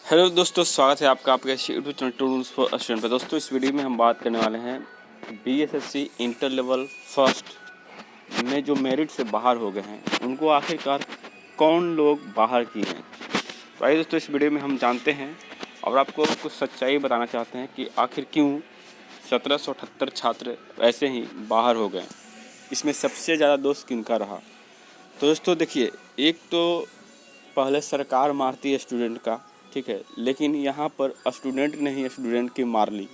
Hello दोस्तों, स्वागत है आपका आपके YouTube channel tools for student पर। दोस्तों इस वीडियो में हम बात करने वाले हैं बीएसएससी इंटर लेवल फर्स्ट में जो मेरिट से बाहर हो गए हैं उनको आखिरकार कौन लोग बाहर किए हैं। तो आइए दोस्तों इस वीडियो में हम जानते हैं और आपको कुछ सच्चाई बताना चाहते हैं कि आखिर क्यों 1778 छात्र ऐसे ही बाहर हो गए। इसमें सबसे ज़्यादा दोष किनका रहा। तो दोस्तों देखिए, एक तो पहले सरकार मारती है स्टूडेंट का, ठीक है, लेकिन यहाँ पर स्टूडेंट ने ही स्टूडेंट की मार ली।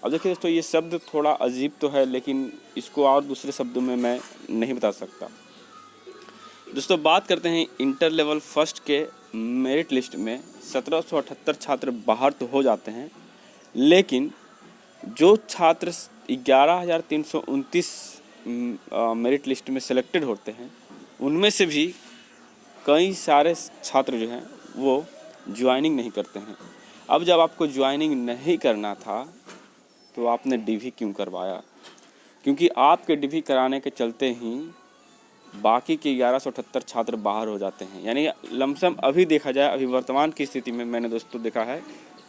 अब देखिए दोस्तों, ये शब्द थोड़ा अजीब तो है, लेकिन इसको और दूसरे शब्दों में मैं नहीं बता सकता। दोस्तों बात करते हैं इंटर लेवल फर्स्ट के मेरिट लिस्ट में 1778 छात्र बाहर तो हो जाते हैं, लेकिन जो छात्र 11,329 मेरिट लिस्ट में सेलेक्टेड होते हैं उनमें से भी कई सारे छात्र जो हैं वो ज्वाइनिंग नहीं करते हैं। अब जब आपको ज्वाइनिंग नहीं करना था तो आपने डीवी क्यों करवाया? क्योंकि आपके डीवी कराने के चलते ही बाकी के 1178 छात्र बाहर हो जाते हैं। यानी लमसम अभी देखा जाए, अभी वर्तमान की स्थिति में मैंने दोस्तों देखा है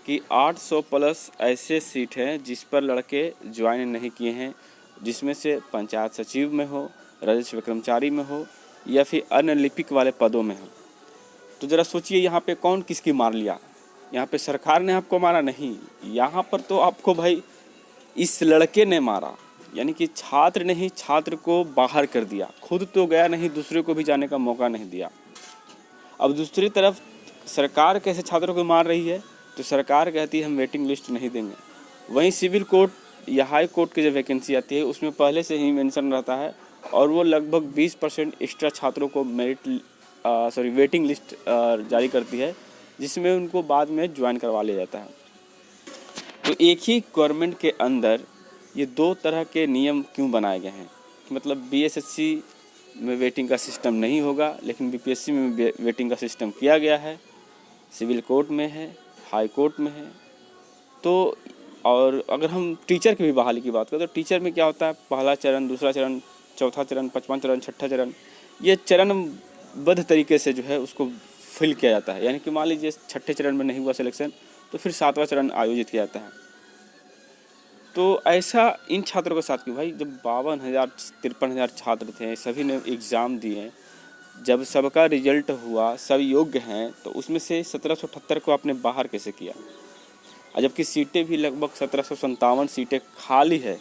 कि 800 प्लस ऐसे सीट हैं जिस पर लड़के ज्वाइन नहीं किए हैं, जिसमें से पंचायत सचिव में हो, राजस्व कर्मचारी में हो या फिर अन्य लिपिक वाले पदों में हो। तो ज़रा सोचिए, यहाँ पे कौन किसकी मार लिया? यहाँ पे सरकार ने आपको मारा नहीं, यहाँ पर तो आपको भाई इस लड़के ने मारा। यानी कि छात्र ने ही छात्र को बाहर कर दिया, खुद तो गया नहीं, दूसरे को भी जाने का मौका नहीं दिया। अब दूसरी तरफ सरकार कैसे छात्रों को मार रही है? तो सरकार कहती है हम वेटिंग लिस्ट नहीं देंगे। वहीं सिविल कोर्ट या हाई कोर्ट की जो वैकेंसी आती है उसमें पहले से ही मेंशन रहता है और वो लगभग 20% एक्स्ट्रा छात्रों को वेटिंग लिस्ट जारी करती है, जिसमें उनको बाद में ज्वाइन करवा लिया जाता है। तो एक ही गवर्नमेंट के अंदर ये दो तरह के नियम क्यों बनाए गए हैं? मतलब बीएसएससी में वेटिंग का सिस्टम नहीं होगा, लेकिन बीपीएससी में वेटिंग का सिस्टम किया गया है। सिविल कोर्ट में है, हाई कोर्ट में है। तो और अगर हम टीचर की भी बहाली की बात करें तो टीचर में क्या होता है? पहला चरण, दूसरा चरण, चौथा चरण, पांचवा चरण, छठा चरण, ये चरणबद्ध तरीके से जो है उसको फिल किया जाता है। यानी कि मान लीजिए छठे चरण में नहीं हुआ सिलेक्शन तो फिर सातवां चरण आयोजित किया जाता है। तो ऐसा इन छात्रों के साथ कि भाई जब 52,000 53,000 छात्र थे, सभी ने एग्ज़ाम दिए, जब सबका रिजल्ट हुआ, सब योग्य हैं, तो उसमें से 1778 को आपने बाहर कैसे किया? और जबकि सीटें भी लगभग 1757 सीटें खाली है।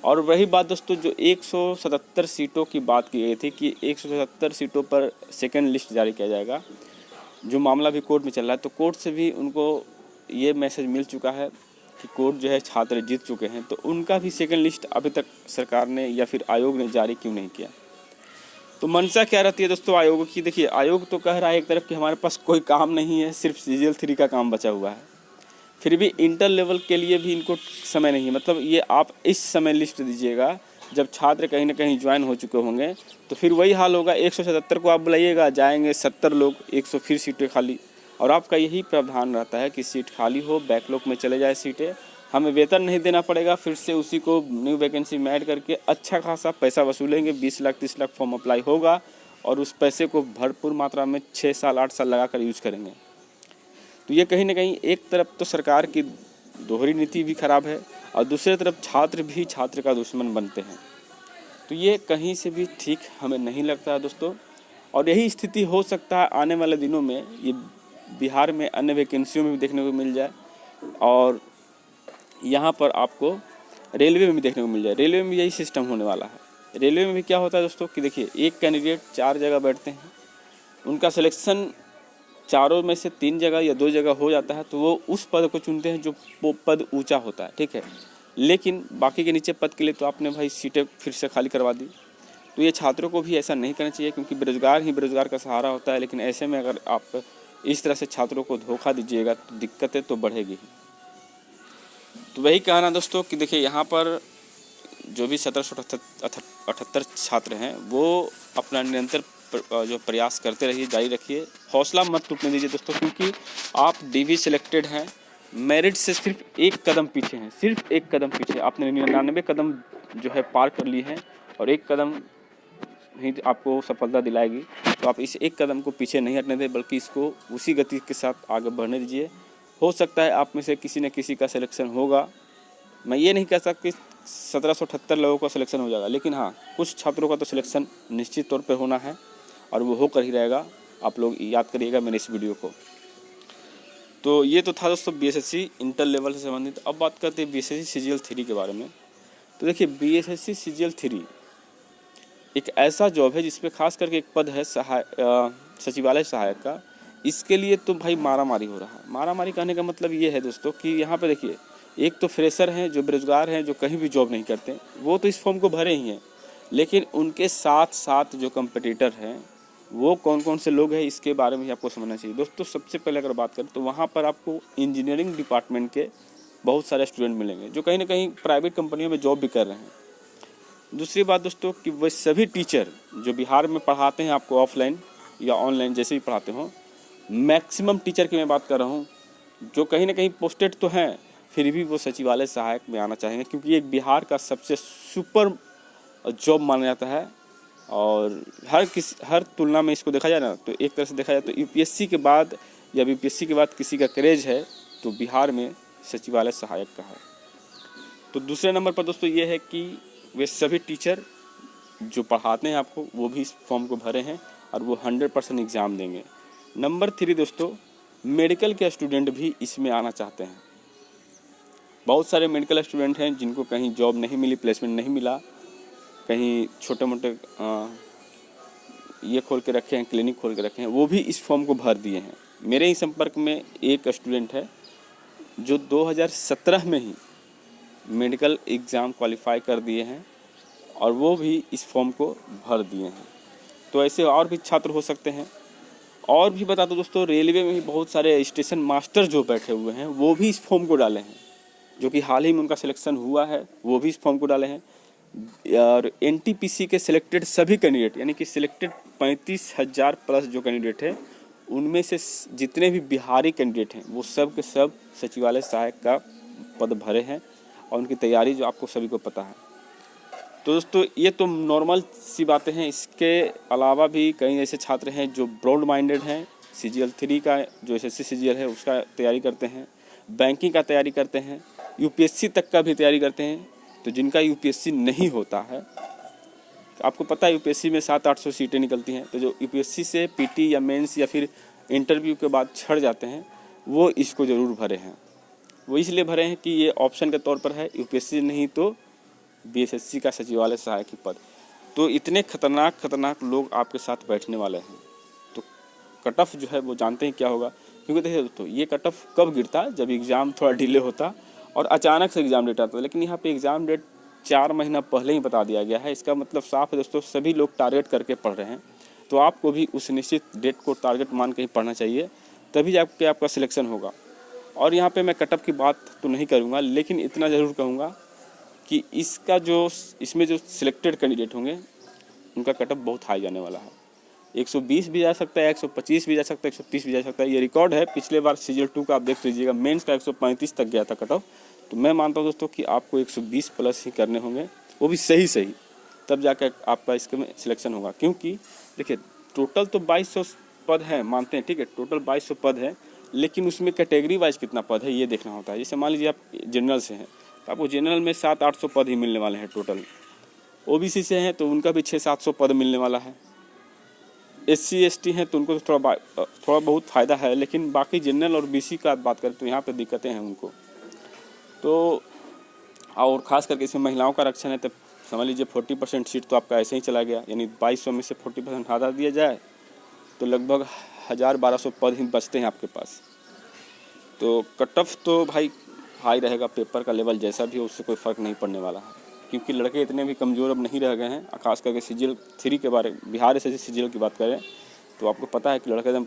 और वही बात दोस्तों, जो 177 सीटों की बात की गई थी कि 177 सीटों पर सेकंड लिस्ट जारी किया जाएगा, जो मामला भी कोर्ट में चल रहा है। तो कोर्ट से भी उनको ये मैसेज मिल चुका है कि कोर्ट जो है छात्र जीत चुके हैं, तो उनका भी सेकंड लिस्ट अभी तक सरकार ने या फिर आयोग ने जारी क्यों नहीं किया? तो मंशा क्या रहती है दोस्तों आयोग की? देखिए, आयोग तो कह रहा है एक तरफ कि हमारे पास कोई काम नहीं है, सिर्फ सीजीएल 3 का काम बचा हुआ है। फिर भी इंटर लेवल के लिए भी इनको समय नहीं है। मतलब ये आप इस समय लिस्ट दीजिएगा जब छात्र कहीं ना कहीं ज्वाइन हो चुके होंगे, तो फिर वही हाल होगा। 177 को आप बुलाइएगा, जाएंगे 70 लोग, 100 फिर सीटें खाली। और आपका यही प्रावधान रहता है कि सीट खाली हो, बैकलॉग में चले जाए सीटें, हमें वेतन नहीं देना पड़ेगा, फिर से उसी को न्यू वैकेंसी में ऐड करके अच्छा खासा पैसा वसूलेंगे। 20 लाख 30 लाख फॉर्म अप्लाई होगा और उस पैसे को भरपूर मात्रा में 6 साल 8 साल लगा कर यूज करेंगे। तो ये कहीं ना कहीं एक तरफ तो सरकार की दोहरी नीति भी खराब है और दूसरी तरफ छात्र भी छात्र का दुश्मन बनते हैं। तो ये कहीं से भी ठीक हमें नहीं लगता है दोस्तों। और यही स्थिति हो सकता है आने वाले दिनों में ये बिहार में अन्य वैकेंसियों में भी देखने को मिल जाए और यहाँ पर आपको रेलवे में भी देखने को मिल जाए। रेलवे में यही सिस्टम होने वाला है। रेलवे में भी क्या होता है दोस्तों कि देखिए, एक कैंडिडेट 4 जगह बैठते हैं, उनका सिलेक्शन चारों में से 3 जगह या 2 जगह हो जाता है, तो वो उस पद को चुनते हैं जो पद ऊंचा होता है, ठीक है। लेकिन बाकी के नीचे पद के लिए तो आपने भाई सीटें फिर से खाली करवा दी। तो ये छात्रों को भी ऐसा नहीं करना चाहिए, क्योंकि बेरोजगार ही बेरोजगार का सहारा होता है। लेकिन ऐसे में अगर आप इस तरह से छात्रों को धोखा दीजिएगा तो दिक्कतें तो बढ़ेगी ही। तो वही कहना दोस्तों कि देखिए, यहाँ पर जो भी 1778 छात्र हैं वो अपना निरंतर जो प्रयास करते रहिए, जारी रखिए, हौसला मत टूटने दीजिए दोस्तों। क्योंकि आप डीवी सिलेक्टेड हैं, मेरिट से सिर्फ एक कदम पीछे हैं, सिर्फ एक कदम पीछे। आपने 99 कदम जो है पार कर लिए हैं और एक कदम ही आपको सफलता दिलाएगी। तो आप इस एक कदम को पीछे नहीं हटने दें, बल्कि इसको उसी गति के साथ आगे बढ़ने दीजिए। हो सकता है आप में से किसी न किसी का सिलेक्शन होगा। मैं ये नहीं कह सकता कि 1778 लोगों का सिलेक्शन हो जाएगा, लेकिन हाँ, कुछ छात्रों का तो सिलेक्शन निश्चित तौर पे होना है और वो होकर ही रहेगा। आप लोग याद करिएगा मेरे इस वीडियो को। तो ये तो था दोस्तों बीएसएससी इंटर लेवल से संबंधित। अब बात करते हैं बीएसएससी सीजीएल 3 के बारे में। तो देखिए, बीएसएससी सीजीएल 3 एक ऐसा जॉब है जिसपे खास करके एक पद है सचिवालय सहायक का। इसके लिए तो भाई मारामारी हो रहा है। मारामारी कहने का मतलब ये है दोस्तों कि यहाँ पे देखिए, एक तो फ्रेशर हैं जो बेरोजगार हैं, जो कहीं भी जॉब नहीं करते, वो तो इस फॉर्म को भरे ही हैं, लेकिन उनके साथ साथ जो कंपटीटर हैं वो कौन कौन से लोग हैं, इसके बारे में ही आपको समझना चाहिए दोस्तों। सबसे पहले अगर बात करें तो वहाँ पर आपको इंजीनियरिंग डिपार्टमेंट के बहुत सारे स्टूडेंट मिलेंगे जो कहीं ना कहीं प्राइवेट कंपनियों में जॉब भी कर रहे हैं। दूसरी बात दोस्तों कि वह सभी टीचर जो बिहार में पढ़ाते हैं आपको ऑफलाइन या ऑनलाइन जैसे भी पढ़ाते हों, मैक्सिमम टीचर की मैं बात कर रहा हूँ, जो कहीं ना कहीं पोस्टेड तो हैं फिर भी वो सचिवालय सहायक में आना चाहेंगे, क्योंकि ये बिहार का सबसे सुपर जॉब माना जाता है। और हर तुलना में इसको देखा जाए ना, तो एक तरह से देखा जाए तो यूपीएससी के बाद या बीपीएससी के बाद किसी का क्रेज है तो बिहार में सचिवालय सहायक का है। तो दूसरे नंबर पर दोस्तों ये है कि वे सभी टीचर जो पढ़ाते हैं आपको वो भी इस फॉर्म को भरे हैं और वो 100% एग्ज़ाम देंगे। नंबर 3 दोस्तों, मेडिकल के स्टूडेंट भी इसमें आना चाहते हैं। बहुत सारे मेडिकल स्टूडेंट हैं जिनको कहीं जॉब नहीं मिली, प्लेसमेंट नहीं मिला, कहीं छोटे मोटे ये खोल के रखे हैं, क्लिनिक खोल के रखे हैं, वो भी इस फॉर्म को भर दिए हैं। मेरे ही संपर्क में एक स्टूडेंट है जो 2017 में ही मेडिकल एग्ज़ाम क्वालिफाई कर दिए हैं और वो भी इस फॉर्म को भर दिए हैं। तो ऐसे और भी छात्र हो सकते हैं। और भी बता दो दोस्तों, रेलवे में भी बहुत सारे स्टेशन मास्टर जो बैठे हुए हैं वो भी इस फॉर्म को डाले हैं, जो कि हाल ही में उनका सिलेक्शन हुआ है, वो भी इस फॉर्म को डाले हैं। और एनटीपीसी के सिलेक्टेड सभी कैंडिडेट, यानी कि सिलेक्टेड 35,000 प्लस जो कैंडिडेट हैं, उनमें से जितने भी बिहारी कैंडिडेट हैं वो सब के सब सचिवालय सहायक का पद भरे हैं और उनकी तैयारी जो आपको सभी को पता है। तो दोस्तों ये तो नॉर्मल सी बातें हैं। इसके अलावा भी कई ऐसे छात्र हैं जो ब्रॉड माइंडेड हैं, सीजीएल 3 का जो एसएससी सीजीएल है उसका तैयारी करते हैं, बैंकिंग का तैयारी करते हैं, यूपीएससी तक का भी तैयारी करते हैं। तो जिनका यूपीएससी नहीं होता है, आपको पता है यूपीएससी में 700-800 सीटें निकलती हैं, तो जो यूपीएससी से पीटी या मेंस या फिर इंटरव्यू के बाद छड़ जाते हैं वो इसको ज़रूर भरे हैं। वो इसलिए भरे हैं कि ये ऑप्शन के तौर पर है, यूपीएससी नहीं तो बीएसएससी का सचिवालय सहायक की पद। तो इतने खतरनाक लोग आपके साथ बैठने वाले हैं। तो कट ऑफ जो है वो जानते हैं क्या होगा, क्योंकि देखिए दोस्तों ये कट ऑफ कब गिरता, जब एग्ज़ाम थोड़ा डिले होता और अचानक से एग्ज़ाम डेट आता है। लेकिन यहाँ पे एग्ज़ाम डेट 4 महीना पहले ही बता दिया गया है। इसका मतलब साफ है दोस्तों, सभी लोग टारगेट करके पढ़ रहे हैं। तो आपको भी उस निश्चित डेट को टारगेट मान के ही पढ़ना चाहिए, तभी जाके आपका सिलेक्शन होगा। और यहाँ पे मैं कट ऑफ की बात तो नहीं करूँगा, लेकिन इतना ज़रूर कहूँगा कि इसमें जो सिलेक्टेड कैंडिडेट होंगे उनका कट ऑफ बहुत हाई जाने वाला है। 120 भी जा सकता है, 125 भी जा सकता है, 130 भी जा सकता है। ये रिकॉर्ड है, पिछले बार सीजीएल 2 का आप देख लीजिएगा, मेंस का 135 तक गया था कट ऑफ। तो मैं मानता हूँ दोस्तों कि आपको 120 प्लस ही करने होंगे, वो भी सही, तब जाकर आपका इसमें सिलेक्शन होगा। क्योंकि देखिए टोटल तो 2200 पद हैं, मानते हैं, ठीक है, टोटल 2200 पद है, लेकिन उसमें कैटेगरी वाइज कितना पद है ये देखना होता है। जैसे मान लीजिए आप जनरल से हैं तो आपको जनरल में 700-800 पद ही मिलने वाले हैं टोटल। ओबीसी से हैं तो उनका भी 600-700 पद मिलने वाला है। SC ST हैं तो उनको तो थोड़ा बहुत फ़ायदा है, लेकिन बाकी जनरल और BC का बात करें तो यहाँ पे दिक्कतें हैं उनको। तो और ख़ास करके इसमें महिलाओं का आरक्षण है, तो समझ लीजिए 40% सीट तो आपका ऐसे ही चला गया, यानी 2200 में से 40% हटा दिया जाए तो लगभग 1000-1200 पद ही बचते हैं आपके पास। तो कट ऑफ तो भाई हाई रहेगा, पेपर का लेवल जैसा भी हो उससे कोई फ़र्क नहीं पड़ने वाला है, क्योंकि लड़के इतने भी कमज़ोर अब नहीं रह गए हैं। खास करके सीजीएल 3 के बारे में, बिहार से सीजीएल की बात करें तो आपको पता है कि लड़के एकदम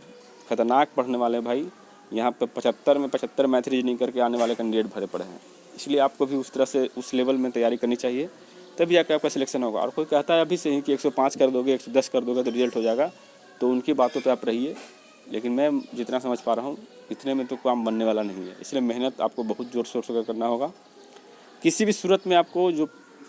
खतरनाक पढ़ने वाले हैं भाई। यहाँ पे 75 में 75 मैथ रीजनिंग करके आने वाले कैंडिडेट भरे पड़े हैं। इसलिए आपको भी उस तरह से उस लेवल में तैयारी करनी चाहिए, तभी जाकर आपका सिलेक्शन होगा। और कोई कहता है अभी से ही कि 105 कर दोगे, 110 कर दोगे तो रिजल्ट हो जाएगा, तो उनकी बातों पर आप रहिए। लेकिन मैं जितना समझ पा रहा हूँ इतने में तो काम बनने वाला नहीं है। इसलिए मेहनत आपको बहुत ज़ोर शोर से करना होगा। किसी भी सूरत में आपको जो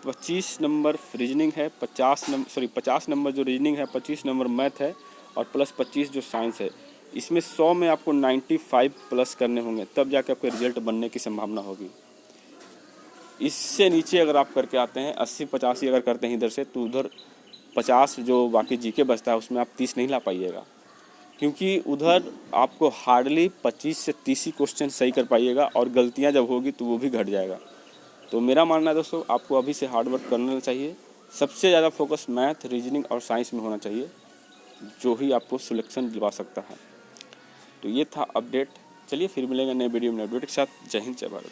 25 नंबर रीजनिंग है, 50 नंबर जो रीजनिंग है, 25 नंबर मैथ है और प्लस 25 जो साइंस है। इसमें 100 में आपको 95 प्लस करने होंगे, तब जाके आपके रिजल्ट बनने की संभावना होगी। इससे नीचे अगर आप करके आते हैं 80-85 अगर करते हैं इधर से, तो उधर 50 जो बाकी जीके बचता है उसमें आप 30 नहीं ला पाइएगा, क्योंकि उधर आपको हार्डली 25 से 30 ही क्वेश्चन सही कर पाइएगा और गलतियां जब होगी तो वो भी घट जाएगा। तो मेरा मानना है दोस्तों, आपको अभी से हार्ड वर्क करना चाहिए। सबसे ज़्यादा फोकस मैथ, रीजनिंग और साइंस में होना चाहिए, जो ही आपको सिलेक्शन दिलवा सकता है। तो ये था अपडेट। चलिए फिर मिलेंगे नए वीडियो में नए अपडेट के साथ। जय हिंद, जय भारत।